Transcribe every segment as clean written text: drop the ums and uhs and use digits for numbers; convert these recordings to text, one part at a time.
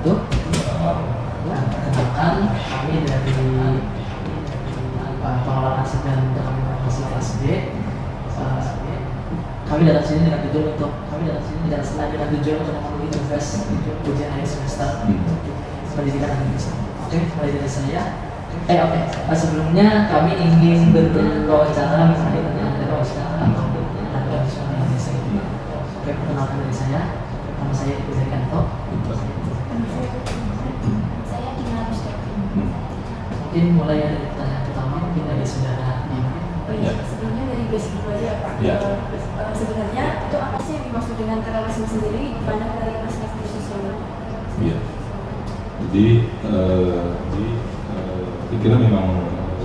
wabarakatuh. Perkenalkan, kami dari pengelola aset dan dokumentasi KSB. Kami datang sini dengan tujuan untuk memenuhi tugas ujian akhir semester pendidikan Indonesia. Oke, mulai dari saya. Sebelumnya kami ingin berwawancara mengenai tentang terorisme atau radikalisme di Indonesia ini. Oke, perkenalkan dari saya. Nama saya Ibu Zaikanto. Saya Dina Rusdati. Mungkin mulai dari pertanyaan pertama mungkin dari saudara Dina. Sebelumnya dari basic dulu aja ya Pak. Sebenarnya itu apa sih yang dimaksud dengan terorisme sendiri? Banyak dari perspektif sosial. Iya. Jadi, saya kira memang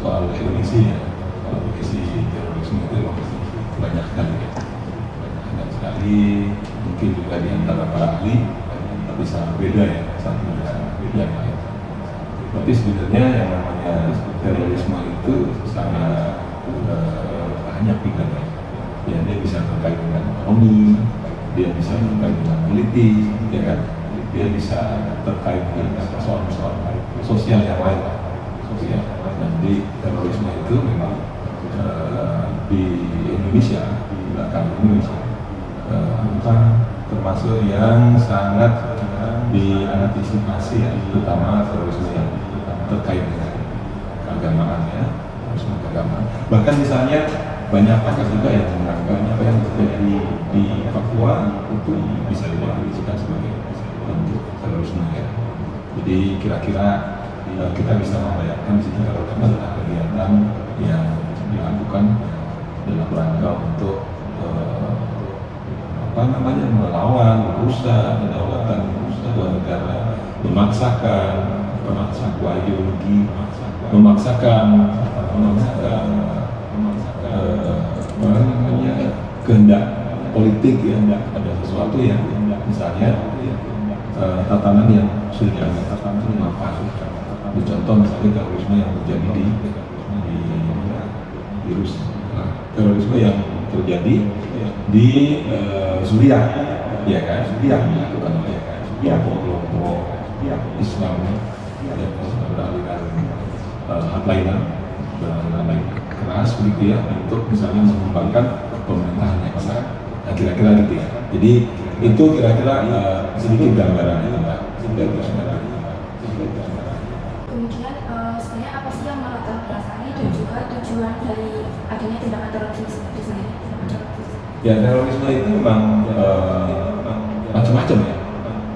soal definisi ya, soal definisi terorisme itu banyak sekali, mungkin juga di antara para ahli, tapi sangat beda ya, satu dengan yang lain. Tapi sebenarnya yang namanya terorisme itu sangat banyak pilihannya. Ya, dia bisa terkait dengan ekonomi, dia bisa terkait dengan politik, ya kan? Dia bisa terkait dengan persoalan-persoalan sosial yang lain. Sosial. Jadi terorisme itu memang di Indonesia, di belakang Indonesia, termasuk yang sangat diantisipasi ya, terutama terorisme yang terkait dengan keagamaan ya, terorisme keagamaan. Bahkan misalnya banyak pakar juga yang menganggap apa yang terjadi di Papua itu bisa didefinisikan sebagai bentuk terorisme ya. Jadi kira-kira kita bisa membayangkan sih kalau ada kegiatan yang dilakukan dalam rangka untuk melawan, merusak kedaulatan sebuah negara, memaksakan sebuah ideologi, memaksakan kehendak politik ya, ada sesuatu yang misalnya tatanan yang sudah apa? Contoh misalnya terorisme yang terjadi di Rusia, terorisme yang terjadi di Suriah, ya kan? Suriah dilakukan oleh kelompok Islam yang beraliran hardliner, beraliran keras begitu ya, untuk misalnya mengembangkan pemerintahan yang besar. Nah, kira-kira gitu ya. Jadi itu kira-kira sedikit gambaran tentang terorisme. Kemudian sebenarnya apa sih yang melatar belakangi dan juga tujuan dari adanya tindakan terorisme itu sendiri? Ya, terorisme itu memang macam-macam ya,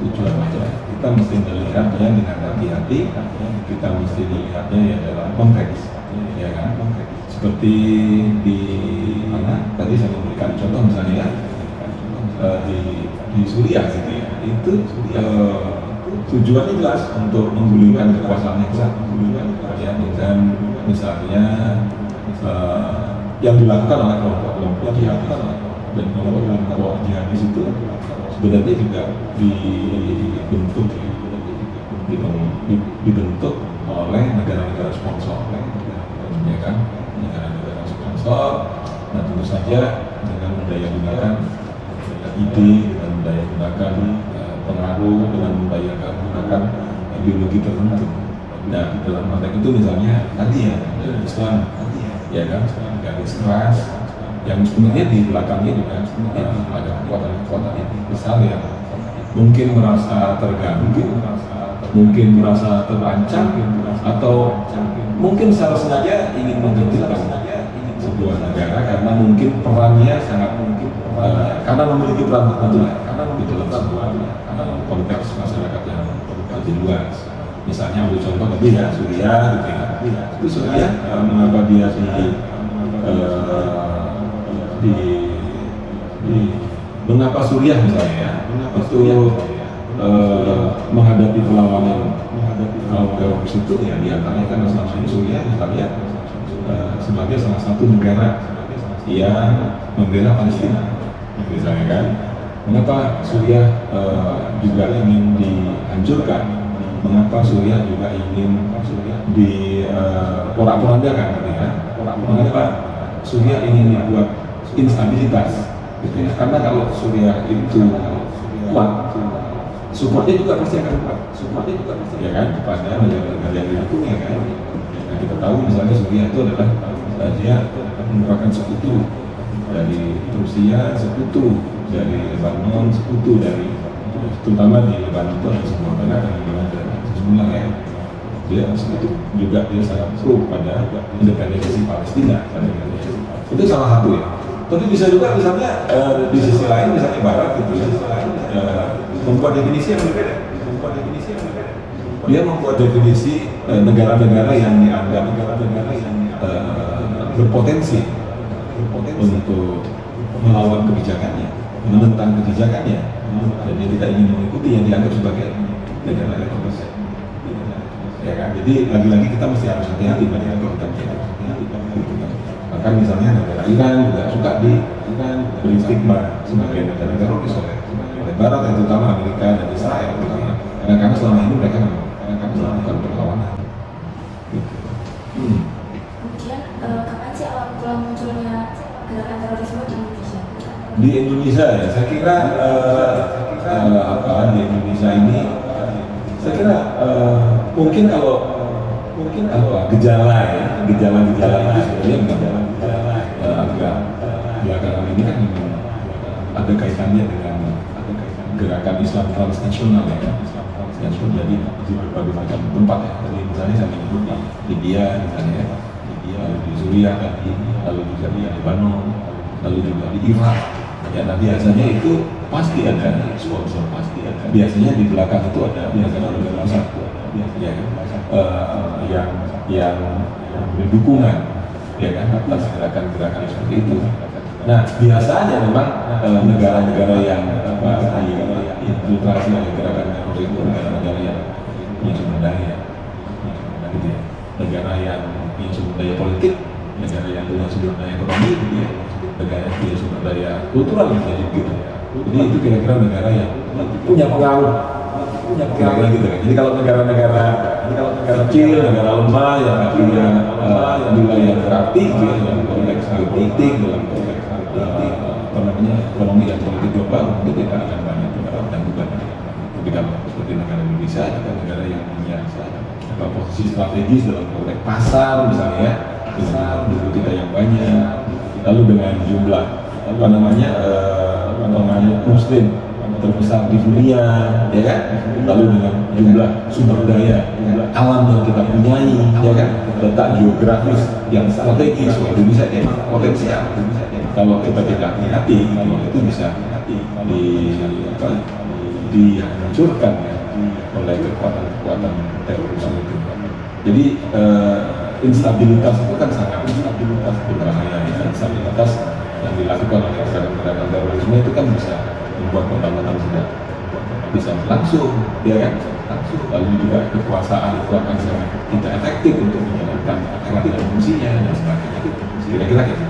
tujuan macam. Kita mesti melihatnya dengan hati-hati, kita mesti melihatnya ya dalam konteks, ya kan? Seperti di mana tadi saya memberikan contoh misalnya di Suriah gitu ya, itu tujuannya jelas untuk menggulingkan kekuasaan yang sah, ya, dan misalnya yang dilakukan oleh kelompok jihadis dan kelompok jihadis itu sebenarnya juga dibentuk oleh negara-negara sponsor, ya kan, negara-negara sponsor. Nah, tentu saja dengan mendaya gunakan ide, dengan mendaya gunakan pengaruh, dengan mendaya gunakan ideologi tertentu. Nah, dalam konteks itu misalnya tadi ya Islam, ya kan, garis keras yang sebenarnya di belakangnya juga ada kekuatan-kekuatan yang besar yang mungkin merasa terganggu, mungkin merasa terancam, atau mungkin secara sengaja ingin mengkecilkan sebuah negara karena mungkin perannya sangat karena memiliki peran tertentu di dalam sebuah konteks masyarakat yang lebih luas. Misalnya ambil contoh tadi ya Suriah gitu ya. Itu Suriah mengapa dia mengapa Suriah misalnya ya, itu menghadapi perlawanan kaum teroris itu ya diantaranya karena selama ini Suriah misalnya sebagai salah satu negara yang membela Palestina misalnya kan. Mengapa Suriah juga ingin dihancurkan, mengapa Suriah juga ingin diporak-porandakan gitu ya, mengapa Suriah ingin dibuat instabilitas gitu ya. Karena kalau Suriah itu kuat, supportnya juga pasti akan kuat, ya kan, kepada negara-negara yang didukung, ya kan. Nah, kita tahu misalnya Suriah itu adalah dia merupakan sekutu dari Rusia, sekutu dari Lebanon, sekutu dari, terutama di Lebanon itu ada semua banyak yang Hizbullah, ya. Dia sekutu juga, dia sangat pro pada independensi Palestina. Itu salah satu, ya. Tapi bisa juga misalnya di sisi lain, misalnya Barat gitu ya, membuat definisi yang berbeda. Dia membuat definisi negara-negara yang dianggap berpotensi untuk melawan kebijakannya, menentang kebijakannya, dan dia tidak ingin mengikuti yang dianggap sebagai negara-negara terbesar. Ya kan? Jadi lagi-lagi kita mesti harus hati-hati pada kita. Bahkan misalnya negara Iran juga suka beri stigma sebagai negara teroris oleh Barat, yang terutama Amerika dan Israel, karena selama ini mereka melakukan perlawanan. Kemudian kapan sih awal mula munculnya gerakan terorisme di Indonesia? Di Indonesia, ya, saya kira di Indonesia ini, saya kira mungkin kalau gejala itu sebenarnya agak belakangan ini kan ada kaitannya dengan gerakan Islam transnasional, ya, yang terjadi di berbagai macam tempat, ya. Jadi misalnya saya menyebut di Libya, misalnya, lalu di Suriah, lalu juga di Lebanon, lalu juga di Irak. Ya, nah biasanya itu pasti ada sponsor, biasanya di belakang itu ada negara-negara besar, ya, yang berdukungan, ya kan, atas gerakan-gerakan seperti itu. Nah, biasanya memang negara-negara yang infiltrasi oleh gerakan teroris itu negara-negara yang punya sumber daya, gitu ya. Negara yang punya sumber daya politik, negara yang punya sumber daya ekonomi, gitu ya. Negara yang punya sumber daya kultural, gitu. Jadi itu kira-kira negara yang punya pengaruh, kira-kira gitu kan. Jadi kalau negara-negara kecil, negara lemah yang nggak punya nilai yang berarti, gitu ya, dalam konteks politik, dalam konteks ekonomi dan politik global, itu tidak akan banyak dan bukan. Tapi kalau seperti negara Indonesia, itu kan negara yang punya posisi strategis dalam konteks pasar, misalnya, dengan penduduk kita yang banyak, lalu dengan jumlah Muslim terbesar di dunia, ya kan? Lalu dengan jumlah sumber daya alam yang kita punyai, ya kan? Letak geografis yang strategis, Indonesia memang potensial. Kalau kita tidak hati-hati, itu bisa dihancurkan oleh kekuatan terorisme itu. Jadi instabilitas itu kan sangat berbahaya. Instabilitas yang dilakukan oleh gerakan terorisme itu kan bisa membuat pembangunan bisa langsung, ya kan? Lalu juga kekuasaan itu akan sangat tidak efektif untuk menjalankan aktivitas dan fungsinya dan sebagainya. Kira-kira gitu.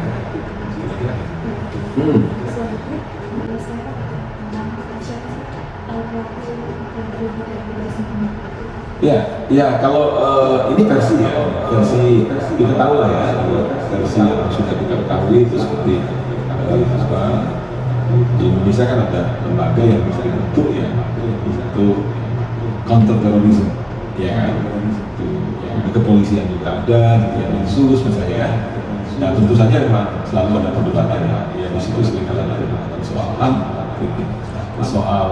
Ya, kalau ini versi kita tahu lah, ya, versi yang sudah kita ketahui itu seperti di Indonesia kan ada lembaga yang bisa dibentuk, ya, untuk counter terorisme, ya kan? Di kepolisian juga ada, di Densus misalnya. Nah, tentu saja memang selalu ada perdebatan, ya, di situ sering ada soal HAM, soal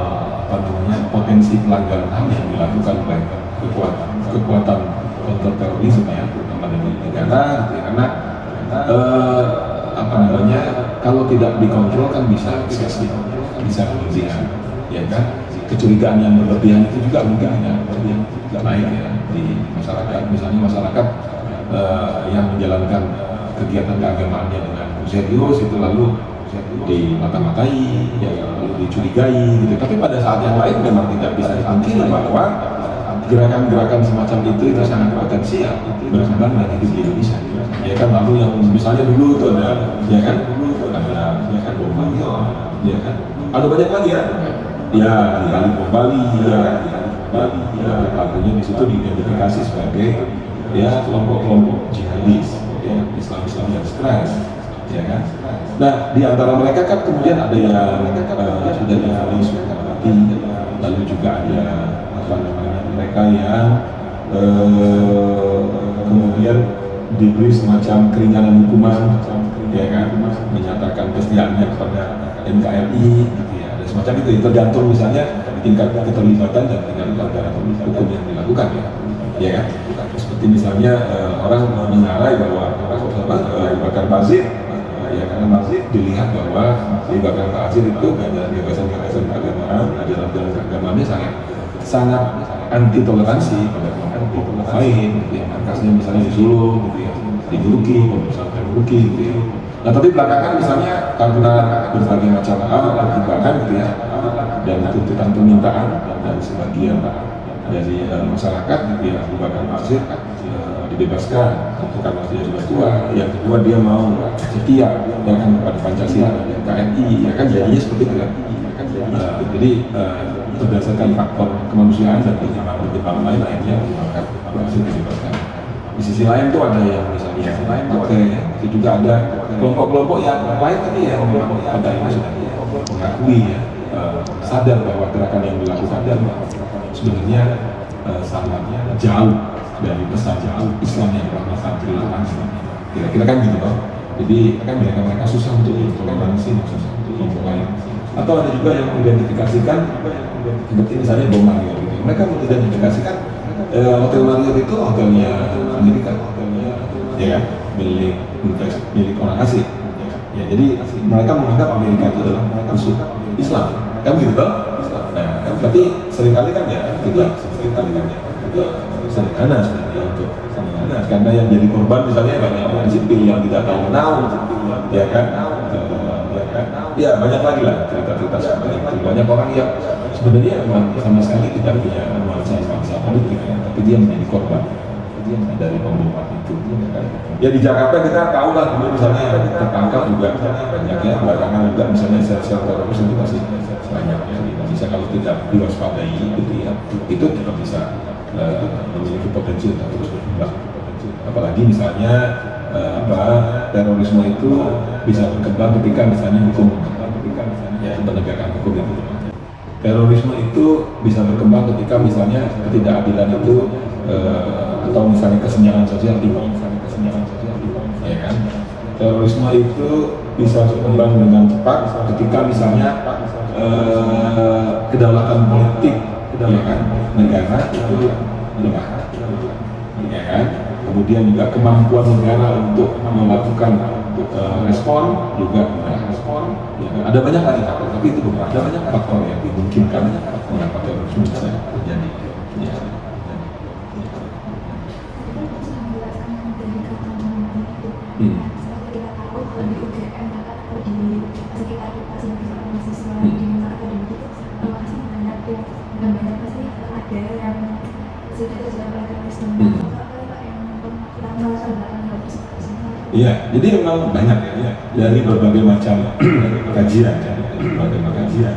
potensi pelanggaran HAM yang dilakukan oleh kekuatan counter terorisme, ya, terutama dari negara, gitu, karena kalau tidak dikontrol kan bisa eksesif, bisa berlebihan, ya kan? Kecurigaan yang berlebihan itu juga mungkin tidak baik, ya, di masyarakat. Misalnya masyarakat yang menjalankan kegiatan keagamaannya dengan serius itu lalu dimata-matai, ya, lalu dicurigai, gitu. Tapi pada saat yang lain memang tidak bisa dipungkiri bahwa gerakan-gerakan semacam itu sangat potensial berkembang dan hidup di Indonesia, ya kan? Lalu yang misalnya dulu itu ada, ya kan, bom Bali, ya kan, ada banyak lagi, ya, di Bali bom Bali, ya, pelakunya di situ diidentifikasi sebagai, ya, kelompok-kelompok jihadis, ya, Islam yang stres, ya kan. Nah, di antara mereka kan kemudian ada yang sudah difonis mati, lalu juga ada apa namanya mereka yang kemudian diberi semacam keringanan hukuman, ya kan, menyatakan kesetiaannya kepada NKRI, gitu ya. Ada semacam itu, tergantung misalnya tingkat keterlibatan dan tingkat hukum yang dilakukan, ya kan. Seperti misalnya orang mengarai bahwa Abu Bakar Basir, ya karena Basir dilihat bahwa Abu Bakar Basir itu ada gagasan-gagasan keagamaan, ajaran-ajaran keagamaannya sangat anti toleransi pada kelompok lain, gitu ya. Markasnya misalnya di Solo, gitu ya, di Guruki, misalnya Guruki, gitu ya. Nah tapi belakangan misalnya karena berbagai macam pertimbangan, gitu ya, dan tuntutan permintaan dan sebagian dari masyarakat, gitu ya, Abu Bakar Basir dibebaskan, satu karena dia sudah tua, yang kedua dia mau setia dengan kepada Pancasila dan NKRI, ya kan, jadinya seperti itu kan. Jadi berdasarkan faktor kemanusiaan dan pertimbangan lain akhirnya Abu Bakar Basir dibebaskan. Di sisi lain tuh ada yang misalnya itu juga ada kelompok-kelompok yang lain tadi yang memang pada ini sudah mengakui, ya, sadar bahwa gerakan yang dilakukan sebenarnya sangat jauh dari pesan Islam yang bermakna kira-kira kan gitu loh. Jadi kan mereka susah untuk toleransi, susah untuk kelompok lain. Atau ada juga yang mengidentifikasikan seperti misalnya bom Marriott gitu. Mereka mengidentifikasikan hotel Marriott itu hotelnya Amerika, ya kan, milik orang asing. Ya, jadi mereka menganggap Amerika itu adalah musuh Islam, kan gitu toh. Nah, tapi seringkali kan ya kita sederhana sebenarnya untuk karena yang jadi korban misalnya banyak orang sipil yang tidak tahu menau, ya kan, ya banyak lagi lah cerita-cerita seperti itu. Banyak orang yang sebenarnya memang sama sekali tidak punya nuansa politik, ya, tapi dia menjadi korban dari pembohongan itu, ya kan. Ya di Jakarta kita tahu lah, misalnya tertangkap juga banyak, ya, belakangan juga misalnya sel-sel teroris itu masih banyak, ya. Bisa kalau tidak diwaspadai, gitu ya, itu tetap bisa memiliki potensi untuk terus berkembang. Apalagi misalnya terorisme itu bisa berkembang ketika misalnya hukum, ya, penegakan hukum itu. Terorisme itu bisa berkembang ketika misalnya ketidakadilan itu atau misalnya kesenjangan sosial tinggi, ya kan. Terorisme itu bisa berkembang dengan cepat ketika misalnya kedaulatan politik, ya kan, negara itu lemah, ya kan. Kemudian juga kemampuan negara untuk melakukan respon juga ya kan? Ada banyak lagi faktor, tapi itu bukan, ada banyak faktor yang dimungkinkan mengapa terorisme bisa terjadi, ya. Iya, jadi memang banyak, ya, dari berbagai macam kajian,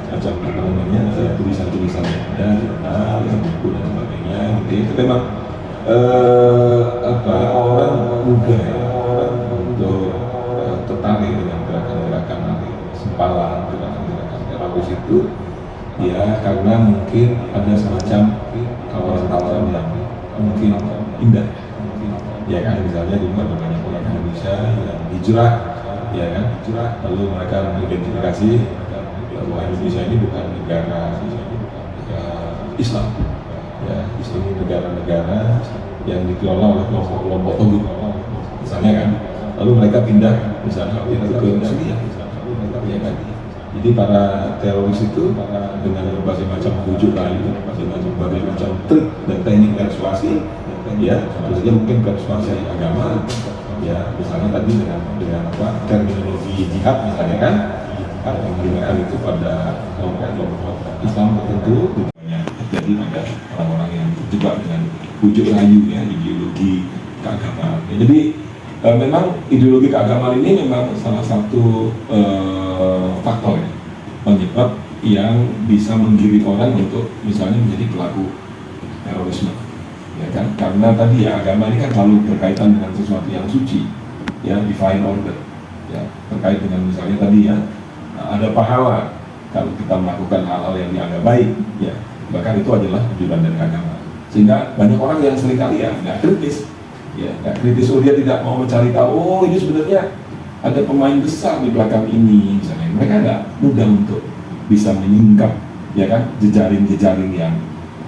macam apa namanya, tulisan-tulisan yang ada di jurnal, buku dan sebagainya. Jadi itu memang orang muda untuk tertarik dengan gerakan-gerakan sempalan, gerakan-gerakan teroris itu, ya karena mungkin ada semacam tawaran-tawaran yang mungkin indah, ya kan, misalnya di mana banyak orang Indonesia yang hijrah, ya kan, lalu mereka mengidentifikasi bahwa Indonesia ini bukan negara Islam, ya, Islam ini negara-negara yang dikelola oleh kelompok-kelompok togut, misalnya kan, lalu mereka pindah misalnya itu ke Syria, ya kan. Jadi para teroris itu dengan berbagai macam bujuk lain, dengan berbagai macam trik dan teknik persuasi, ya, tentu saja mungkin persuasi agama, ya, misalnya tadi dengan apa terminologi jihad misalnya kan, yang menggunakan itu pada kelompok Islam tertentu, banyak terjadi pada orang-orang yang terjebak dengan bujuk rayu, ya, ideologi keagamaan. Ya, jadi memang ideologi keagamaan ini memang salah satu faktor, ya, penyebab yang bisa menggiring orang untuk misalnya menjadi pelaku terorisme, ya kan, karena tadi ya agama ini kan selalu berkaitan dengan sesuatu yang suci, ya, divine order, ya, terkait dengan misalnya tadi, ya, ada pahala kalau kita melakukan hal-hal yang dianggap baik, ya, bahkan itu adalah tujuan dari agama. Sehingga banyak orang yang seringkali ya nggak kritis, oh dia tidak mau mencari tahu, oh ini sebenarnya ada pemain besar di belakang ini, misalnya. Mereka nggak mudah untuk bisa menyingkap, ya kan, jejaring-jejaring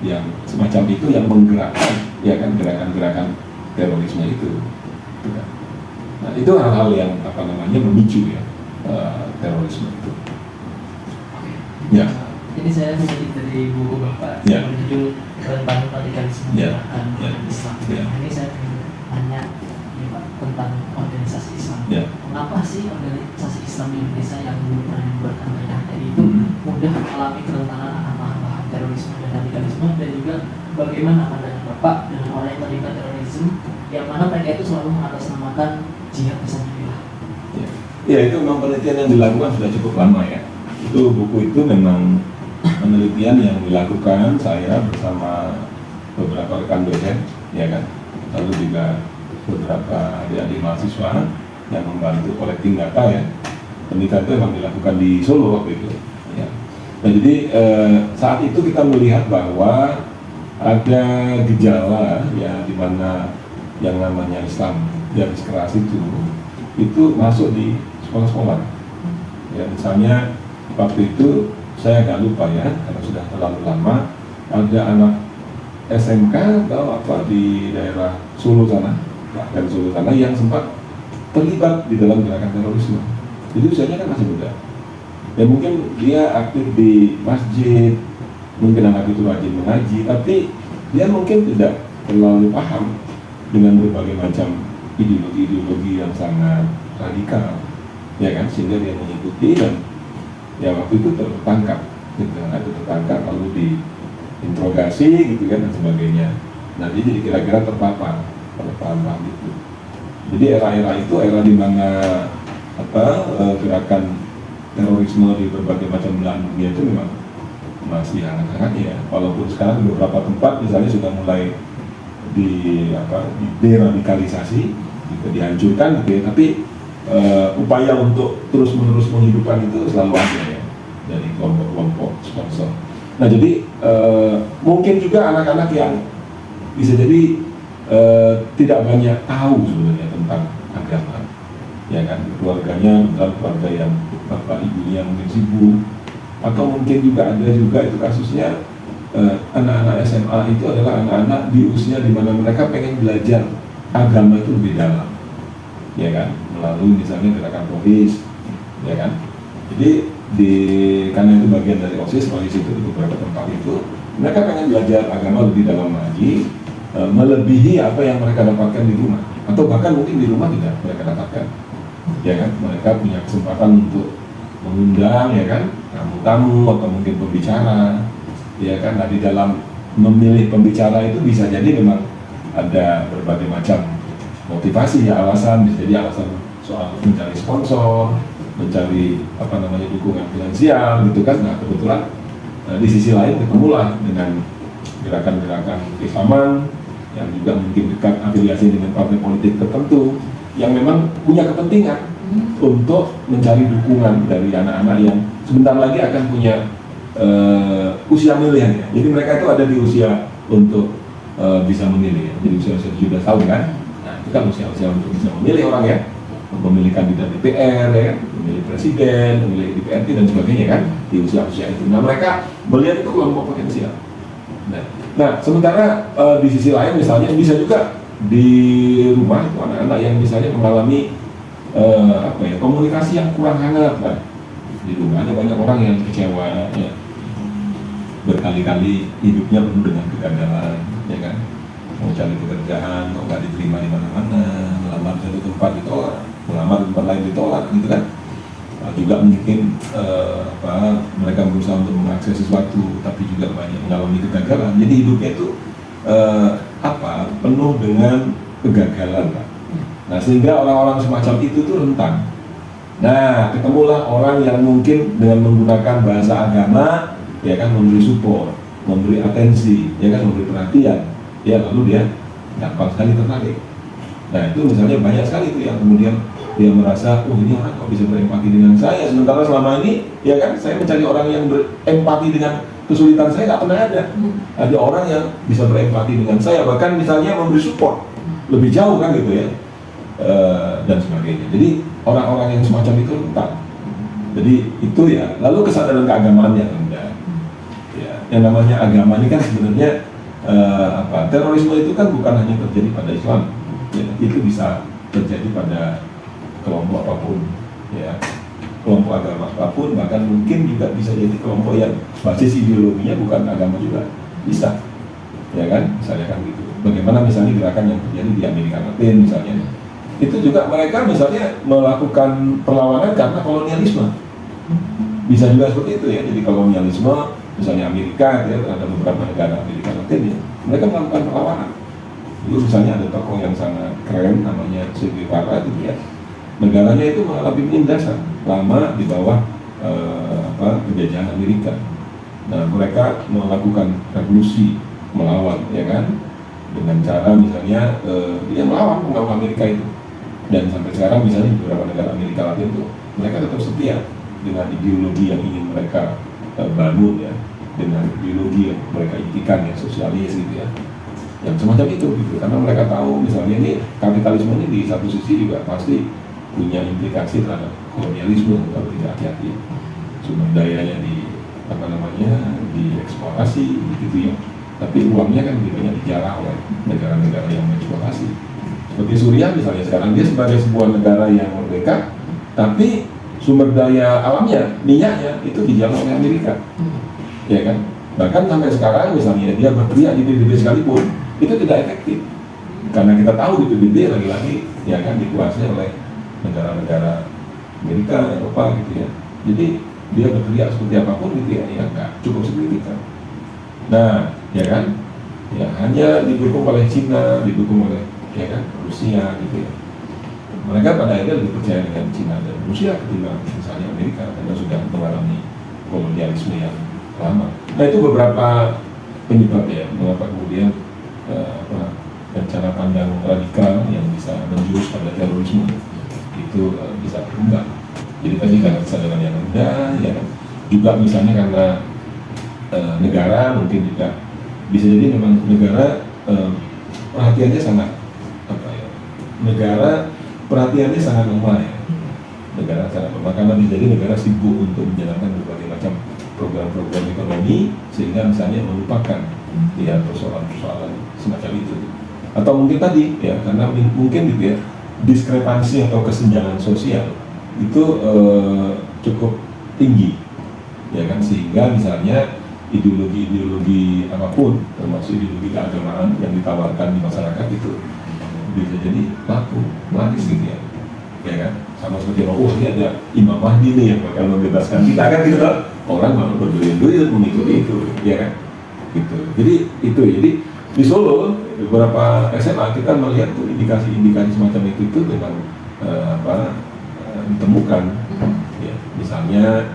yang semacam itu yang menggerakkan, ya kan, gerakan-gerakan terorisme itu. Gitu kan. Nah itu hal-hal yang memicu ya terorisme itu. Ya. Jadi saya mengutip dari buku Bapak Ya. berjudul Rentan Radikalisme Ya. Gerakan Ya. Islam. Ya. Ini saya ingin tanya ya, Pak, tentang organisasi Islam. Ya. Mengapa sih organisasi Islam di Indonesia yang dulu pernah dibuatkan oleh NKRI itu mudah mengalami kerentanan akan bahan-bahan terorisme dan radikalisme, dan juga bagaimana pandangan Bapak dengan orang yang terlibat terorisme yang mana mereka itu selalu mengatasnamakan jihad fisabilillah? Ya, itu memang penelitian yang dilakukan sudah cukup lama ya. Itu buku itu memang penelitian yang dilakukan saya bersama beberapa rekan dosen, ya kan, lalu juga beberapa adik-adik mahasiswa yang membantu collecting data ya. Penelitian itu memang dilakukan di Solo waktu itu. Ya. Nah jadi saat itu kita melihat bahwa ada gejala ya di mana yang namanya Islam garis keras itu masuk di sekolah-sekolah. Ya misalnya waktu itu saya agak lupa ya, karena sudah terlalu lama, ada anak SMK atau apa di daerah Solo sana, bahkan Solo sana yang sempat terlibat di dalam gerakan terorisme. Jadi usianya kan masih muda. Ya mungkin dia aktif di masjid, mungkin anak itu rajin mengaji, tapi dia mungkin tidak terlalu paham dengan berbagai macam ideologi-ideologi yang sangat radikal, ya kan, sehingga dia mengikuti dan ya waktu itu tertangkap, gitu kan, tertangkap lalu diinterogasi gitu kan dan sebagainya. Nah dia jadi kira-kira terpapar pada paham-paham itu. Jadi era-era itu era di mana gerakan terorisme di berbagai macam belahan dunia itu memang masih hangat-hangat ya. Walaupun sekarang di beberapa tempat misalnya sudah mulai deradikalisasi, gitu, dihancurkan gitu ya. Tapi upaya untuk terus-menerus menghidupkan itu selalu ada ya dari kelompok-kelompok sponsor. Nah jadi mungkin juga anak-anak yang bisa jadi tidak banyak tahu sebenarnya tentang agama, ya kan, keluarganya bukan keluarga yang bapak ibunya mungkin sibuk, atau mungkin juga ada juga itu kasusnya anak-anak SMA itu adalah anak-anak di usia di mana mereka pengen belajar agama itu lebih dalam, ya kan, melalui misalnya gerakan POHIS, ya kan. Jadi karena itu bagian dari OSIS itu di beberapa tempat itu mereka pengen belajar agama lebih dalam lagi, melebihi apa yang mereka dapatkan di rumah, atau bahkan mungkin di rumah tidak mereka dapatkan, ya kan. Mereka punya kesempatan untuk mengundang, ya kan, tamu-tamu atau mungkin pembicara, ya kan. Nah di dalam memilih pembicara itu bisa jadi memang ada berbagai macam motivasi ya, alasan, bisa jadi alasan soal mencari sponsor, mencari dukungan finansial gitu kan. Nah kebetulan di sisi lain ketemulah dengan gerakan-gerakan keislaman yang juga mungkin dekat afiliasi dengan partai politik tertentu yang memang punya kepentingan untuk mencari dukungan dari anak-anak yang sebentar lagi akan punya usia milih ya. Jadi mereka itu ada di usia untuk bisa memilih ya. Jadi usia 17 tahun kan. Nah itu kan usia-usia untuk bisa memilih orang ya, memilih kandidat DPR ya, memilih presiden, memilih DPRD dan sebagainya kan di usia-usia itu. Nah mereka melihat itu kelompok potensial. Nah sementara di sisi lain misalnya bisa juga di rumah itu anak-anak yang misalnya mengalami komunikasi yang kurang hangat kan. Di rumah ada banyak orang yang kecewa ya, berkali-kali hidupnya penuh dengan kegagalan, ya kan, mau cari pekerjaan kok nggak diterima di mana-mana, melamar satu tempat ditolak, melamar di tempat lain ditolak, gitu kan. Juga mungkin mereka berusaha untuk mengakses sesuatu tapi juga banyak mengalami kegagalan. Jadi hidupnya itu penuh dengan kegagalan. Nah sehingga orang-orang semacam itu tuh rentan. Nah ketemulah orang yang mungkin dengan menggunakan bahasa agama, ya kan, memberi support, memberi atensi, ya kan, memberi perhatian, ya lalu dia gampang sekali tertarik. Nah itu misalnya banyak sekali itu yang kemudian dia merasa, oh ini orang kok bisa berempati dengan saya, sementara selama ini ya kan saya mencari orang yang berempati dengan kesulitan saya nggak pernah ada. Ada orang yang bisa berempati dengan saya, bahkan misalnya memberi support lebih jauh kan gitu ya, dan sebagainya. Jadi orang-orang yang semacam itu rentan. Jadi itu ya. Lalu kesadaran keagamaan yang rendah. Ya, yang namanya agama ini kan sebenarnya terorisme itu kan bukan hanya terjadi pada Islam, ya, itu bisa terjadi pada kelompok apapun, ya, kelompok agama apapun, bahkan mungkin juga bisa jadi kelompok yang basis ideologinya bukan agama juga, bisa, ya kan, misalnya kan gitu. Bagaimana misalnya gerakan yang terjadi di Amerika Latin misalnya, itu juga mereka misalnya melakukan perlawanan karena kolonialisme, bisa juga seperti itu ya. Jadi kolonialisme misalnya Amerika ya, terhadap beberapa negara Amerika Latin ya, mereka melakukan perlawanan. Itu misalnya ada tokoh yang sangat keren namanya Che Guevara itu ya, negaranya itu mengalami penindasan lama di bawah penjajahan Amerika. Nah, mereka melakukan revolusi, melawan ya kan, dengan cara misalnya dia melawan Amerika itu. Dan sampai sekarang misalnya di beberapa negara Amerika Latin itu mereka tetap setia dengan ideologi yang ingin mereka bangun ya, dengan ideologi yang mereka intikan ya, sosialis gitu ya, yang semacam itu gitu. Karena mereka tahu misalnya ini kapitalisme ini di satu sisi juga pasti punya implikasi terhadap kolonialisme kalau tidak hati-hati, sumber dayanya dieksploitasi gitu ya, tapi uangnya kan lebih banyak dijarah oleh negara-negara yang mengeksploitasi. Seperti Suriah misalnya sekarang, dia sebagai sebuah negara yang merdeka, tapi sumber daya alamnya, minyaknya itu dijaga oleh Amerika, ya kan? Bahkan sampai sekarang misalnya dia berteriak di PBB sekalipun itu tidak efektif, karena kita tahu di PBB lagi-lagi ya kan dikuasai oleh negara-negara Amerika, Eropa gitu ya. Jadi dia berteriak seperti apapun gitu ya, ya nggak cukup signifikan. Nah, ya kan, ya hanya didukung oleh Cina, didukung oleh ya kan Rusia gitu ya. Mereka pada akhirnya lebih percaya dengan Cina dan Rusia ketimbang misalnya Amerika, karena sudah mengalami kolonialisme yang lama. Nah, itu beberapa penyebab ya mengapa kemudian cara pandang radikal yang bisa menjurus pada terorisme itu bisa berkembang. Jadi tadi karena kesadaran yang rendah, ya juga misalnya karena negara mungkin juga bisa jadi memang negara perhatiannya sangat negara perhatiannya sangat lemah ya. Negara sangat lemah karena bisa jadi negara sibuk untuk menjalankan berbagai macam program-program ekonomi sehingga misalnya melupakan ya persoalan-persoalan semacam itu. Atau mungkin tadi ya karena mungkin gitu ya diskrepansi atau kesenjangan sosial itu cukup tinggi ya kan, sehingga misalnya ideologi apapun termasuk ideologi keagamaan yang ditawarkan di masyarakat itu bisa jadi laris gitu ya kan, sama seperti ini ada Imam Mahdi nih yang bakal membebaskan kita kan gitu loh, orang malah berduyun-duyun mengikuti itu ya kan gitu. Jadi di Solo beberapa SMA kita melihat tuh indikasi semacam itu memang ditemukan ya, misalnya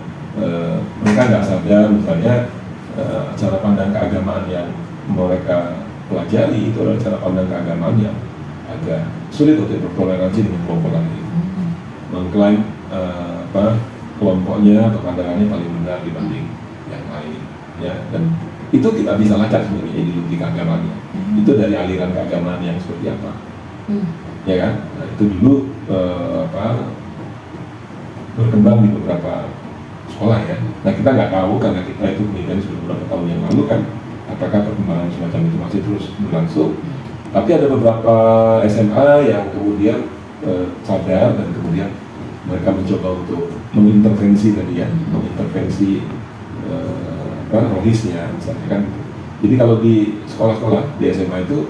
mereka nggak sadar misalnya cara pandang keagamaan yang mereka pelajari itu adalah cara pandang keagamaan yang agak sulit untuk bertoleransi dengan kelompok lain, mengklaim kelompoknya atau pandangannya paling benar dibanding yang lain ya, dan itu kita bisa lacak sebenarnya ideologi keagamaannya itu dari aliran keagamaan yang seperti apa ya kan. Nah, itu dulu berkembang di beberapa sekolah ya. Nah, kita nggak tahu karena kita itu penelitian sudah beberapa tahun yang lalu kan, apakah perkembangan semacam itu masih terus berlangsung. Tapi ada beberapa SMA yang kemudian sadar dan kemudian mereka mencoba untuk mengintervensi tadi ya, mengintervensi rohisnya misalnya kan. Jadi kalau di sekolah-sekolah di SMA itu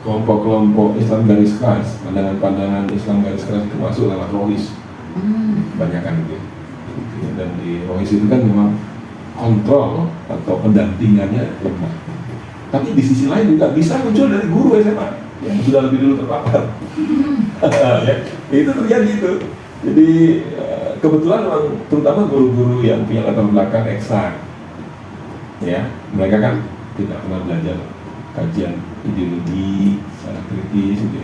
kelompok-kelompok Islam garis keras, pandangan-pandangan Islam garis keras itu masuk lewat rohis, kebanyakan gitu. Dan di rohis itu kan memang kontrol atau pendampingannya lemah. Tapi di sisi lain juga bisa muncul dari guru SMA yang sudah lebih dulu terpapar. Ya, itu terjadi itu. Jadi kebetulan memang terutama guru-guru yang punya latar belakang eksak, ya mereka kan tidak pernah belajar kajian ideologi secara kritis gitu.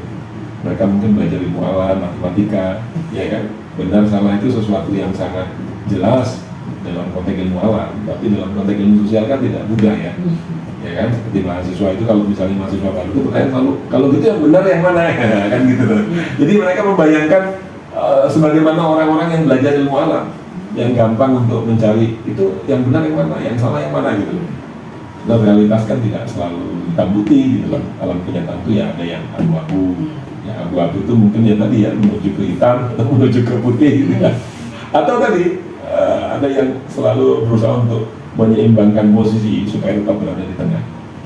Mereka mungkin belajar ilmu alam, matematika, ya kan, benar salah itu sesuatu yang sangat jelas dalam konteks ilmu alam, tapi dalam konteks ilmu sosial kan tidak mudah ya. Ya kan, seperti mahasiswa itu kalau misalnya mahasiswa baru itu pertanyaan selalu, kalau gitu yang benar yang mana ya kan gitu. Jadi mereka membayangkan sebagaimana orang-orang yang belajar ilmu alam, yang gampang untuk mencari itu yang benar yang mana, yang salah yang mana gitu. Nah realitas kan tidak selalu hitam putih gitu kan. Alam kenyataan itu ya ada yang abu-abu. Ya abu-abu itu mungkin ya tadi ya menuju ke hitam atau menuju ke putih gitu kan. Atau tadi ada yang selalu berusaha untuk menyeimbangkan posisi supaya tetap berada di tengah,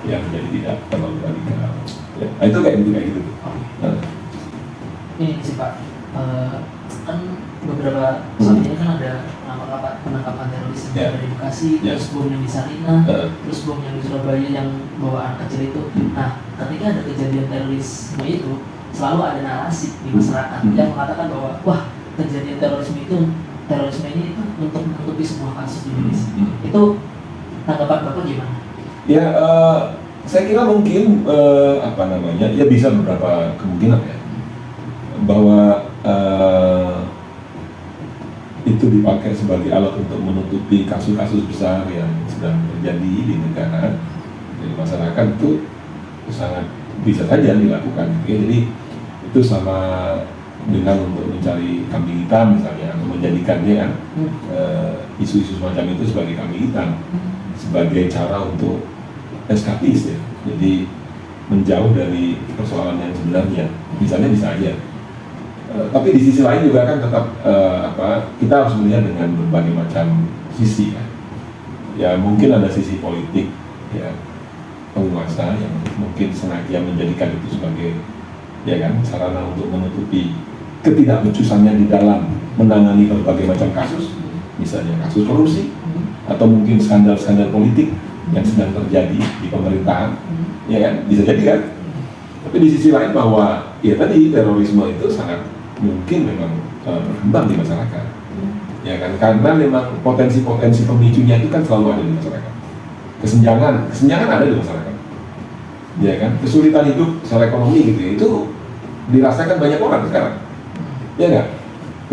yang jadi tidak terlalu radikal. Ya, nah, itu kayak gitu. Nah. Ini sih Pak, kan beberapa saat ini kan ada penangkapan teroris yang dari Bekasi, terus bom yang di Sarinah, terus bom yang di Surabaya yang bawa anak kecil itu. Nah, ketika ada kejadian terorisme itu, selalu ada narasi di masyarakat yang mengatakan bahwa wah kejadian terorisme ini itu untuk menutupi sebuah kasus di Indonesia. Itu tanggapan Bapak gimana? Ya, saya kira mungkin ya bisa beberapa kemungkinan ya bahwa itu dipakai sebagai alat untuk menutupi kasus-kasus besar yang sedang terjadi di negara, di masyarakat itu sangat bisa saja dilakukan. Ya, jadi itu sama dengan untuk mencari kambing hitam misalnya, atau menjadikannya kan isu-isu semacam itu sebagai kambing hitam, sebagai cara untuk eskapis ya. Jadi menjauh dari persoalan yang sebenarnya, misalnya bisa aja. Tapi di sisi lain juga kan tetap kita harus melihat dengan berbagai macam sisi ya. Ya mungkin ada sisi politik ya, penguasa yang mungkin sengaja menjadikan itu sebagai ya kan sarana untuk menutupi ketidakbecusannya di dalam menangani berbagai macam kasus, misalnya kasus korupsi atau mungkin skandal-skandal politik yang sedang terjadi di pemerintahan, ya kan bisa jadi kan. Tapi di sisi lain bahwa ya tadi terorisme itu sangat mungkin memang berkembang di masyarakat, ya kan, karena memang potensi-potensi pemicunya itu kan selalu ada di masyarakat. Kesenjangan ada di masyarakat, ya kan, kesulitan hidup secara ekonomi gitu ya, itu dirasakan banyak orang sekarang, ya nggak,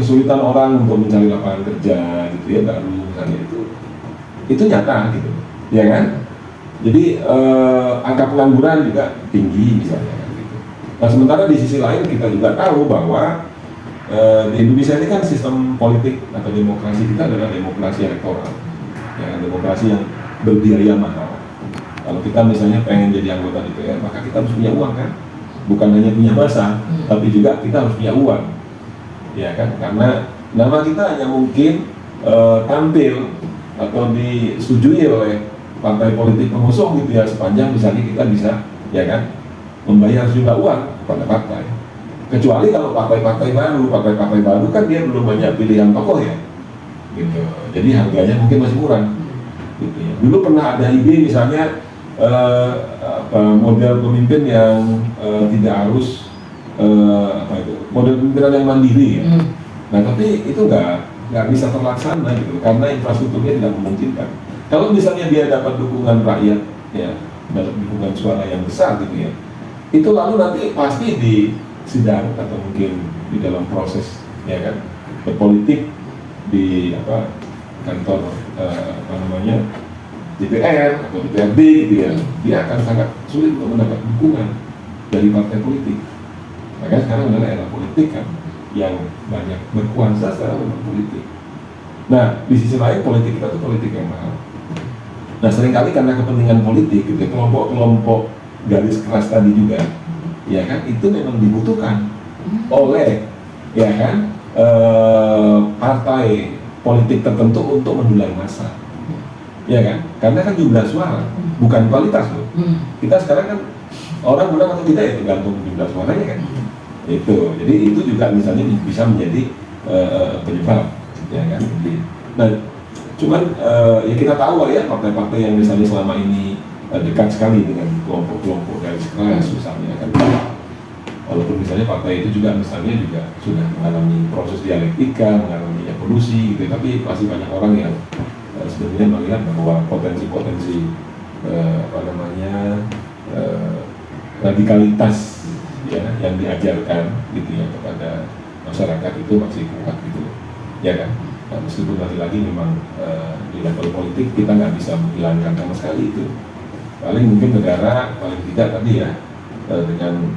kesulitan orang untuk mencari lapangan kerja gitu ya baru misalnya itu nyata gitu, ya kan. Jadi angka pengangguran juga tinggi misalnya kan, gitu. Nah sementara di sisi lain kita juga tahu bahwa di Indonesia ini kan sistem politik atau demokrasi kita adalah demokrasi elektoral, ya, demokrasi yang berbiaya mahal. Kalau kita misalnya pengen jadi anggota DPR, maka kita harus punya uang kan, bukan hanya punya masa, tapi juga kita harus punya uang, ya kan, karena nama kita hanya mungkin tampil atau disetujui oleh partai politik pengusung gitu ya, sepanjang misalnya kita bisa, ya kan, membayar juga uang kepada partai. Kecuali kalau partai-partai baru kan dia belum banyak pilihan tokoh ya, gitu. Jadi harganya mungkin masih murah, gitu ya. Dulu pernah ada ide misalnya model pemimpin yang tidak harus model pemimpinan yang mandiri ya. Nah tapi itu nggak bisa terlaksana gitu, karena infrastrukturnya tidak memungkinkan. Kalau misalnya dia dapat dukungan rakyat ya, dapat dukungan suara yang besar gitu ya, itu lalu nanti pasti di sidang atau mungkin di dalam proses ya kan berpolitik di kantor DPR atau DPRD gitu ya, dia akan sangat sulit untuk mendapat dukungan dari partai politik. Makanya sekarang adalah era politik kan yang banyak berkuasa secara politik. Nah di sisi lain politik kita tuh politik yang mahal. Nah seringkali karena kepentingan politik gitu, kelompok-kelompok garis keras tadi juga, ya kan, itu memang dibutuhkan oleh, ya kan, partai politik tertentu untuk mendulang massa, ya kan, karena kan jumlah suara, bukan kualitas loh. Kita sekarang kan orang menang atau tidak ya tergantung jumlah suaranya kan, itu. Jadi itu juga misalnya bisa menjadi penyebab, ya kan. Nah, cuman ya kita tahu lah ya partai-partai yang misalnya selama ini dekat sekali dengan kelompok-kelompok garis keras misalnya kan, walaupun misalnya partai itu juga misalnya juga sudah mengalami proses dialektika, mengalami evolusi gitu, tapi masih banyak orang yang sebenarnya melihat bahwa potensi-potensi radikalitas ya yang diajarkan gitu ya kepada masyarakat itu masih kuat gitu, ya kan. meskipun lagi-lagi memang di level politik kita nggak bisa menghilangkan sama sekali itu. Paling mungkin negara paling tidak tadi ya dengan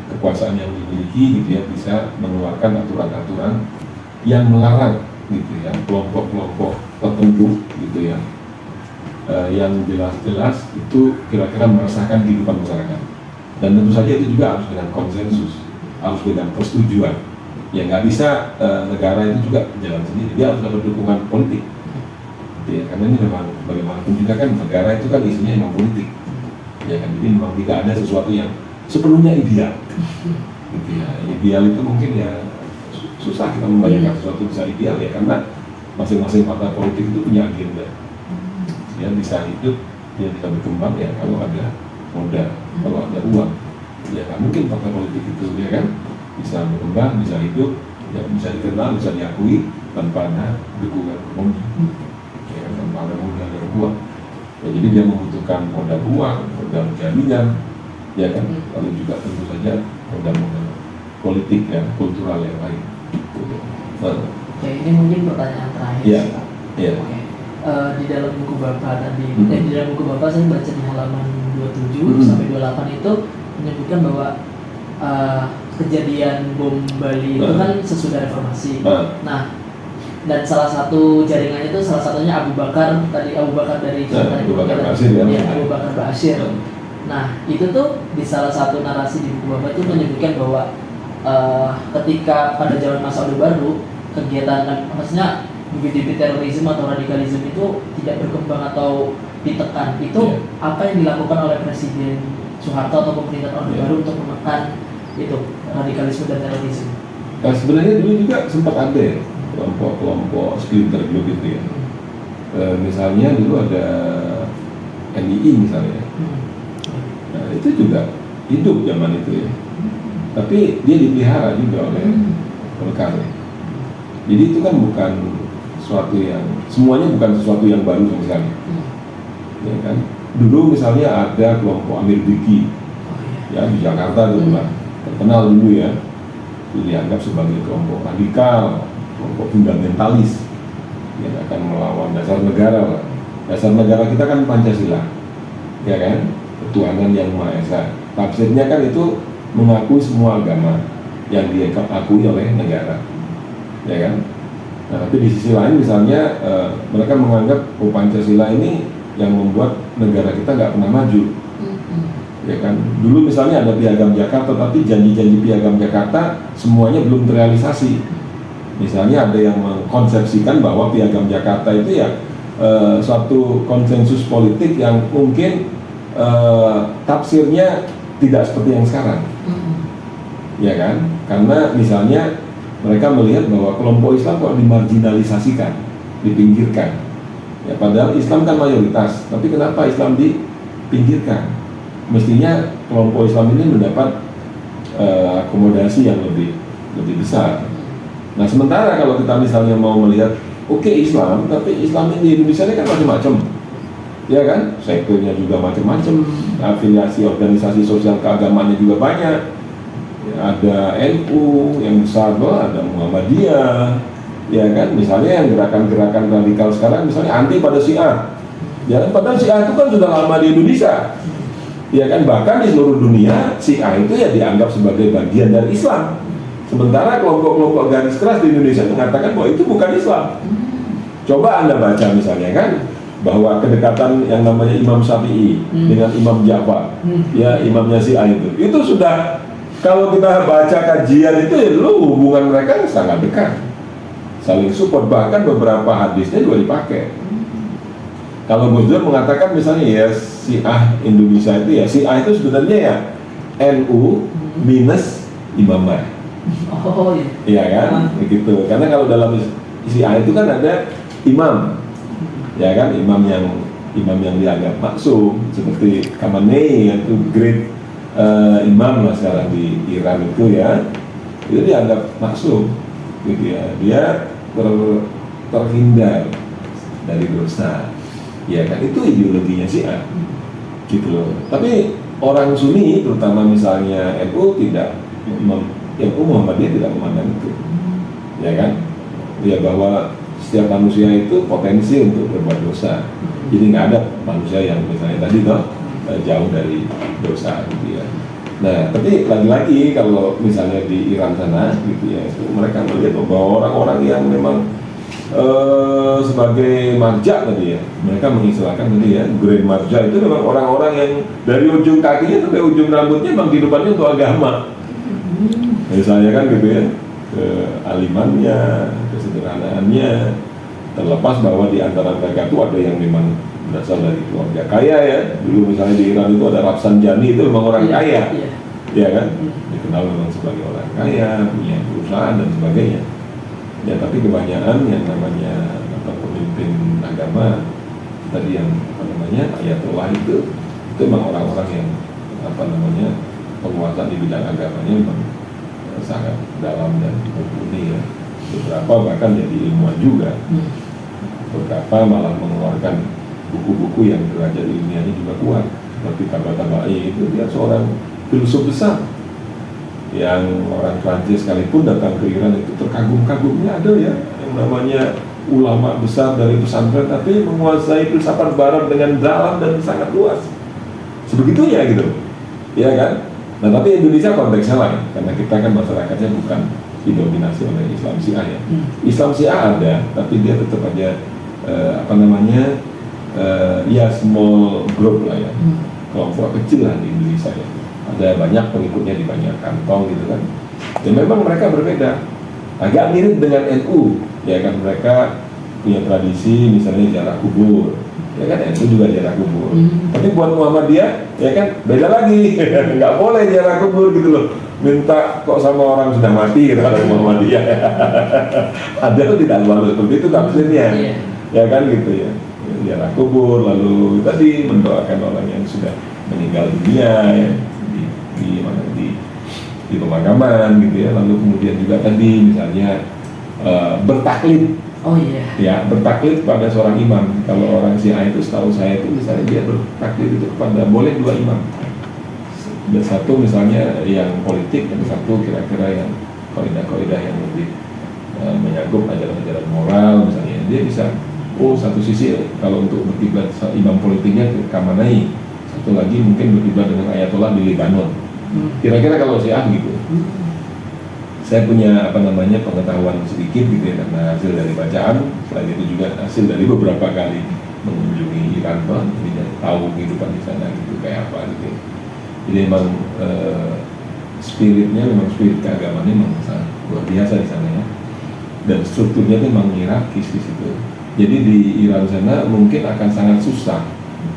kekuasaan yang dimiliki gitu ya bisa mengeluarkan aturan-aturan yang melarang gitu ya kelompok-kelompok tertentu gitu ya yang jelas-jelas itu kira-kira meresahkan kehidupan masyarakat. Dan tentu saja itu juga harus dengan konsensus, harus dengan persetujuan. Ya nggak bisa negara itu juga jalan sendiri, dia harus ada dukungan politik. Ya, karena ini memang bagaimanapun juga kan negara itu kan isinya memang politik. Ya kan, jadi memang tidak ada sesuatu yang sepenuhnya ideal. Gitu ya. Ideal itu mungkin ya susah kita membayangkan sesuatu bisa ideal ya karena masing-masing partai politik itu punya agenda. Ya bisa hidup, dia bisa berkembang ya kalau ada modal, kalau ada uang. Ya nggak mungkin partai politik itu ya kan bisa berkembang, bisa hidup, ya bisa dikenal, bisa diakui tanpa ada dukungan ekonomi. Ya kan, tanpa ada modal yang kuat. Ya, jadi dia membutuhkan modal uang, modal jaminan, ya kan, lalu juga tentu saja modal-modal politik ya, kultural yang lain. Oke, ini mungkin pertanyaan terakhir. Iya. Iya. Oke. Di dalam buku Bapak tadi, di dalam buku Bapak saya baca di halaman 27 sampai 28 itu menyebutkan bahwa kejadian bom Bali itu kan sesudah reformasi. Nah, dan salah satu jaringannya itu salah satunya Abu Bakar dari Abu Bakar Ba'asyir ya. Abu Bakar Ba'asyir. Nah, itu tuh di salah satu narasi di buku Bapak itu menyebutkan bahwa ketika pada zaman masa Orde Baru kegiatan maksudnya bibit-bibit terorisme atau radikalisme itu tidak berkembang atau ditekan, itu apa yang dilakukan oleh Presiden Soeharto atau pemerintah Orde Baru untuk menekan itu radikalisme dan terorisme? Nah, sebenarnya dulu juga sempat ada ya, kelompok-kelompok splinter group itu ya. Misalnya dulu ada NII misalnya. Nah, itu juga hidup zaman itu ya. Tapi dia dipelihara juga oleh Golkar. Jadi itu kan bukan sesuatu yang semuanya bukan sesuatu yang baru sama sekali. Ya kan? Dulu misalnya ada kelompok Amir Biki ya di Jakarta itu lah terkenal dulu ya. Itu dianggap sebagai kelompok radikal, kelompok fundamentalis yang akan melawan dasar negara lah. Dasar negara kita kan Pancasila, ya kan? Ketuhanan yang Maha Esa. Tafsirnya kan itu mengakui semua agama yang diakui oleh negara, ya kan? Nah, tapi di sisi lain misalnya mereka menganggap Pancasila ini yang membuat negara kita nggak pernah maju, ya kan? Dulu misalnya ada Piagam Jakarta, tapi janji-janji Piagam Jakarta semuanya belum terrealisasi. Misalnya ada yang mengkonsepsikan bahwa Piagam Jakarta itu ya suatu konsensus politik yang mungkin tafsirnya tidak seperti yang sekarang, ya kan? Karena misalnya mereka melihat bahwa kelompok Islam kok dimarginalisasikan, dipinggirkan. Ya, padahal Islam kan mayoritas, tapi kenapa Islam dipinggirkan? Mestinya kelompok Islam ini mendapat akomodasi yang lebih besar. Nah, sementara kalau kita misalnya mau melihat, oke, Islam, tapi Islam ini di Indonesia ini kan macam-macam. Ya kan, sektornya juga macam-macam, afiliasi organisasi sosial keagamaannya juga banyak. Ya, ada NU yang besar loh, ada Muhammadiyah, ya kan, misalnya yang gerakan-gerakan radikal sekarang misalnya anti pada Syiah. Ya kan, padahal Syiah itu kan sudah lama di Indonesia. Ya kan, bahkan di seluruh dunia Syiah itu ya dianggap sebagai bagian dari Islam. Sementara kelompok-kelompok garis keras di Indonesia mengatakan bahwa itu bukan Islam. Coba Anda baca misalnya kan, bahwa kedekatan yang namanya Imam Syafi'i dengan Imam Ja'far, ya imamnya Syiah itu sudah, kalau kita baca kajian itu ya dulu hubungan mereka sangat dekat, saling support, bahkan beberapa hadisnya juga dipakai. Kalau Gus Dur mengatakan misalnya ya Syiah Indonesia itu ya, Syiah itu sebenarnya ya NU minus Imamah. Oh iya. Iya kan, begitu. Karena kalau dalam Syiah itu kan ada imam, ya kan, imam yang dianggap maksum seperti Khamenei itu great imam lah sekarang di Iran itu ya, itu dianggap maksum gitu ya, dia terhindar dari dosa, ya kan, itu ideologinya Syiah gitu loh. Tapi orang Sunni terutama misalnya NU tidak, NU Muhammadiyah tidak memandang itu, ya kan. ya bahwa setiap manusia itu potensi untuk berbuat dosa. Jadi nggak ada manusia yang misalnya tadi toh jauh dari dosa gitu ya. Nah, tapi lagi-lagi kalau misalnya di Iran sana gitu ya, itu mereka melihat bahwa orang-orang yang memang sebagai marja tadi ya, mereka mengistilahkan tadi ya, grand marja itu memang orang-orang yang dari ujung kakinya sampai ujung rambutnya memang kehidupannya untuk agama. Misalnya kan gitu ya, kealimannya, kesederhanaannya, terlepas bahwa di antara mereka itu ada yang memang berasal dari keluarga kaya ya. Dulu misalnya di Iran itu ada Rafsanjani, itu memang orang kaya, ya kan, dikenal memang sebagai orang kaya, punya perusahaan dan sebagainya. Ya, tapi kebanyakan yang namanya pemimpin agama tadi yang ayatollah itu memang orang-orang yang penguasa di bidang agamanya memang sangat dalam dan mumpuni ya. Beberapa bahkan jadi ilmuwan juga. Beberapa malah mengeluarkan buku-buku yang derajat ilmiahnya juga kuat. Seperti Tabatabai itu dia seorang filsuf besar yang orang Prancis sekalipun datang ke Iran itu terkagum-kagumnya ada ya yang namanya ulama besar dari pesantren tapi menguasai filsafat barat dengan dalam dan sangat luas sebegitunya gitu ya kan. Nah tapi Indonesia konteksnya lain karena kita kan masyarakatnya bukan didominasi oleh Islam Syiah ya. Islam Syiah ada tapi dia tetap aja ya small group lah ya, kelompok kecil lah di Indonesia ya. Ada banyak pengikutnya di banyak kantong gitu kan. Dan memang mereka berbeda. Agak mirip dengan NU, ya kan, mereka punya tradisi misalnya ziarah kubur. Ya kan, NU juga ziarah kubur. Tapi buat Muhammadiyah, ya kan, beda lagi. Nggak boleh ziarah kubur gitu loh. Minta kok sama orang sudah mati gitu kalau Muhammadiyah. Ada tuh tidak selalu seperti itu tafsirnya. Ya kan gitu ya. Ziarah kubur lalu tadi mendoakan orang yang sudah meninggal dunia ya. Di pemakaman gitu ya, lalu kemudian juga tadi misalnya bertaklid. Oh iya. Ya, bertaklid pada seorang imam. Kalau orang Syiah itu setahu saya itu misalnya dia bertaklid itu kepada boleh 2 imam. Dan satu misalnya yang politik, yang satu kira-kira yang kaidah-kaidah yang lebih menyakup ajaran-ajaran moral misalnya. Dia bisa satu sisi kalau untuk berkiblat imam politiknya ke Khamenei, satu lagi mungkin berkiblat dengan ayatollah di Lebanon. Kira-kira kalau Syiah gitu. Saya punya pengetahuan sedikit gitu ya karena hasil dari bacaan, selain itu juga hasil dari beberapa kali mengunjungi Iran tuh, jadi tahu kehidupan di sana gitu kayak apa gitu. Jadi memang spiritnya memang spirit keagamaan memang sangat luar biasa di sana ya. Dan strukturnya itu memang hierarkis di situ. Jadi di Iran sana mungkin akan sangat susah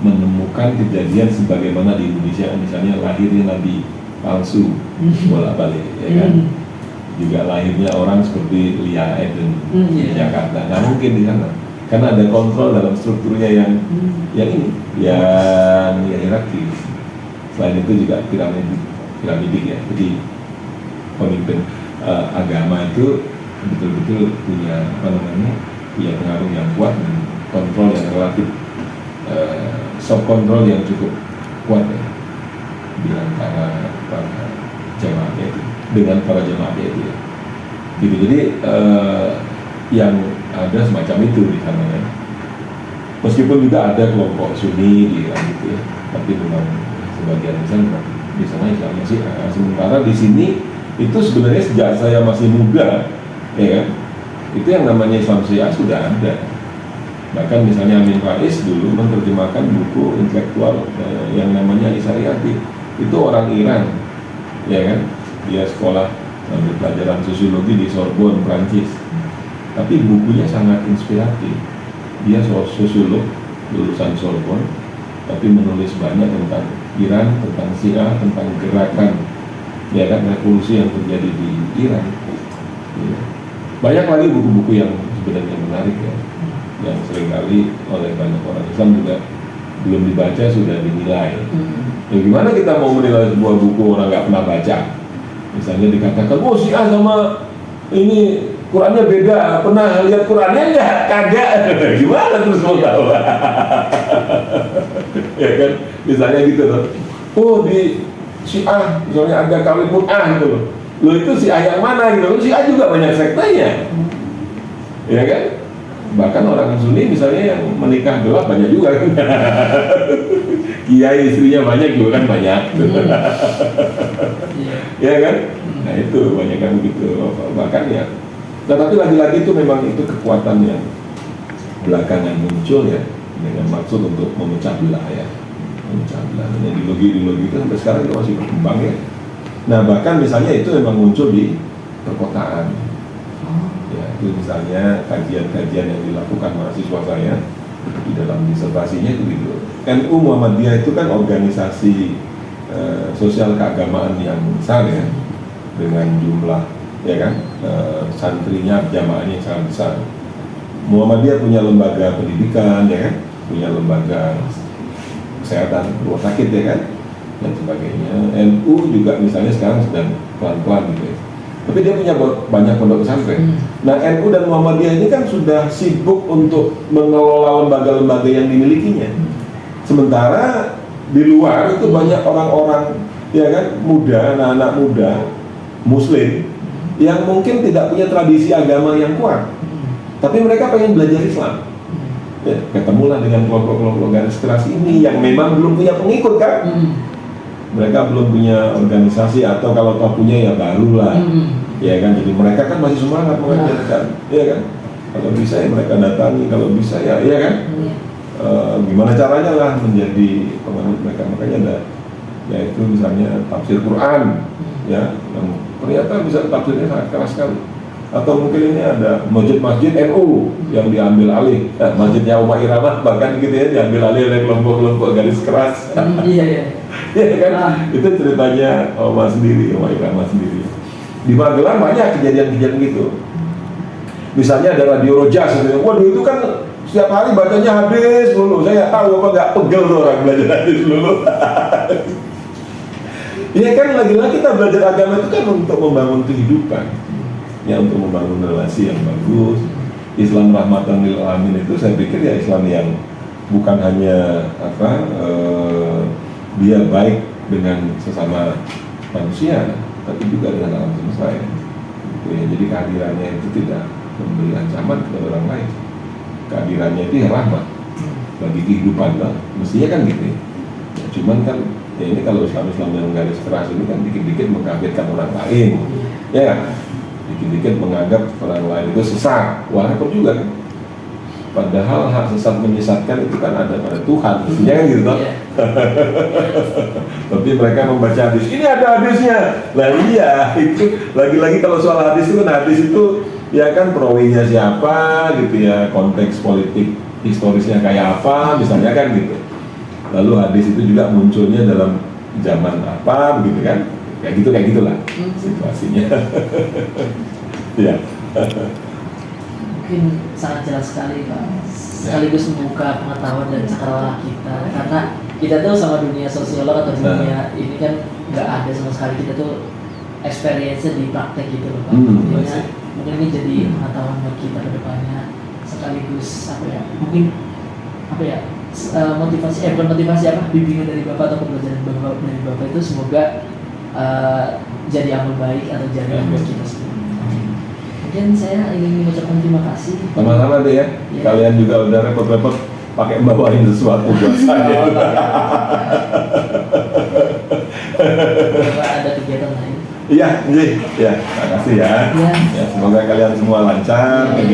menemukan kejadian sebagaimana di Indonesia, misalnya lahirnya Nabi palsu bolak-balik ya kan, juga lahirnya orang seperti Lia Eden di Jakarta, nah mungkin di sana karena ada kontrol dalam strukturnya yang hierarkis. Selain itu juga piramidik ya, jadi pemimpin agama itu betul-betul punya punya pengaruh yang kuat dan kontrol yang relatif soft control yang cukup kuat ya dengan para jemaahnya itu, dengan para jemaahnya itu ya. Gitu. Jadi yang ada semacam itu di sana ya. Meskipun juga ada kelompok Sunni di Iran gitu ya, tapi memang sebagian besar di sana Islamnya sih. Sementara di sini itu sebenarnya sejak saya masih muda, ya kan, itu yang namanya Islam Syiah sudah ada. Bahkan misalnya Amin Rais dulu menerjemahkan buku intelektual yang namanya Isyariati. Itu orang Iran, ya kan? Dia sekolah ambil pelajaran sosiologi di Sorbonne, Prancis. Tapi bukunya sangat inspiratif. Dia sosiolog lulusan Sorbonne, tapi menulis banyak tentang Iran, tentang Syiah, tentang gerakan, ya kan, revolusi yang terjadi di Iran. Ya. Banyak lagi buku-buku yang sebenarnya menarik ya, yang seringkali oleh banyak orang Islam juga belum dibaca sudah dinilai. Ya, gimana kita mau menilai sebuah buku orang nggak pernah baca? Misalnya dikatakan, Syiah sama ini Qurannya beda, pernah lihat Qurannya nggak? Kagak. Gimana terus mau tahu? Ya kan, misalnya gitu loh. Di Syiah misalnya ada kawin mut'ah gitu loh. Lo itu Syiah yang mana gitu? Syiah juga banyak sektanya. ya kan? Bahkan orang Sunni misalnya yang menikah gelap banyak juga kan. Kiai istrinya banyak juga kan banyak. Iya. Ya kan? Nah itu banyak kan begitu. Bahkan ya. Tetapi lagi-lagi itu memang itu kekuatan yang belakangan muncul ya, dengan maksud untuk memecah belah ya. Memecah belah. Dan ideologi itu sampai sekarang itu masih berkembang ya. Nah bahkan misalnya itu memang muncul di perkotaan. Ya, itu misalnya kajian-kajian yang dilakukan mahasiswa saya di dalam disertasinya itu gitu. NU Muhammadiyah itu kan organisasi sosial keagamaan yang besar ya, dengan jumlah ya kan santrinya, jamaahnya sangat besar. Muhammadiyah punya lembaga pendidikan ya kan, punya lembaga kesehatan, rumah sakit ya kan, dan sebagainya. NU juga misalnya sekarang sedang pelan-pelan gitu ya. Tapi dia punya banyak pondok pesantren. Nah NU dan Muhammadiyah ini kan sudah sibuk untuk mengelola lembaga-lembaga yang dimilikinya. Sementara di luar itu banyak orang-orang ya kan muda, anak-anak muda Muslim yang mungkin tidak punya tradisi agama yang kuat, tapi mereka pengen belajar Islam. Ya, ketemulah dengan kelompok-kelompok garis keras ini yang memang belum punya pengikut kan. Mereka belum punya organisasi atau kalau toh punya ya barulah. Ya kan, jadi mereka kan masih semangat mengajarkan, ya kan. Kalau bisa ya mereka datangi, kalau bisa ya kan. Gimana caranya lah menjadi penganut mereka, makanya ada yaitu misalnya tafsir Quran ya, yang ternyata bisa tafsirnya sangat keras sekali. Atau mungkin ini ada masjid NU yang diambil alih, masjidnya Uma Irama bahkan gitu ya, diambil alih oleh kelompok-kelompok garis keras. Iya Ya kan, itu ceritanya Uma Irama sendiri. Di Magelang banyak kejadian-kejadian gitu. Misalnya ada Radio Rojas, waduh itu kan setiap hari bacanya hadis dulu. Saya nggak tahu apa nggak pegel tuh orang belajar hadis dulu. Ya kan, lagi-lagi kita belajar agama itu kan untuk membangun kehidupan, ya untuk membangun relasi yang bagus. Islam rahmatan lil alamin itu saya pikir ya Islam yang bukan hanya dia baik dengan sesama manusia, tapi juga dengan alam semesta ya. Ya, jadi kehadirannya itu tidak memberi ancaman kepada orang lain. Kehadirannya itu ya rahmat bagi kehidupan lah. Mestinya kan gitu ya. Ya, cuman kan ya ini kalau Islam yang garis keras ini kan dikit-dikit mengkafirkan orang lain. Ya, dikit-dikit menganggap orang lain itu sesat. Wah, repot juga kan. Padahal hak sesat menyesatkan itu kan ada pada Tuhan, mestinya kan gitu toh. Tapi mereka membaca hadis, ini ada hadisnya. Lah iya, itu lagi-lagi kalau soal hadis itu kan hadis itu ya kan perawinya siapa gitu ya, konteks politik historisnya kayak apa misalnya kan gitu. Lalu hadis itu juga munculnya dalam zaman apa begitu kan, kayak gitulah situasinya. Ya. Mungkin sangat jelas sekali Pak, sekaligus membuka pengetahuan dan cakrawala kita, karena kita tuh sama dunia sosiolog atau dunia ini kan nggak ada sama sekali, kita tuh experience-nya di praktek gitu loh Pak. Mungkin ini jadi pengetahuan buat kita ke depannya, sekaligus motivasi bimbingan dari Bapak atau pembelajaran dari Bapak itu semoga jadi amal baik atau jadi buat kita semua. Mungkin saya ingin mengucapkan terima kasih. Sama-sama deh ya. Kalian juga udah repot-repot pakai bawain sesuatu buat saya. Ada kegiatan lain? Iya, terima kasih ya. Ya, semoga kalian semua lancar.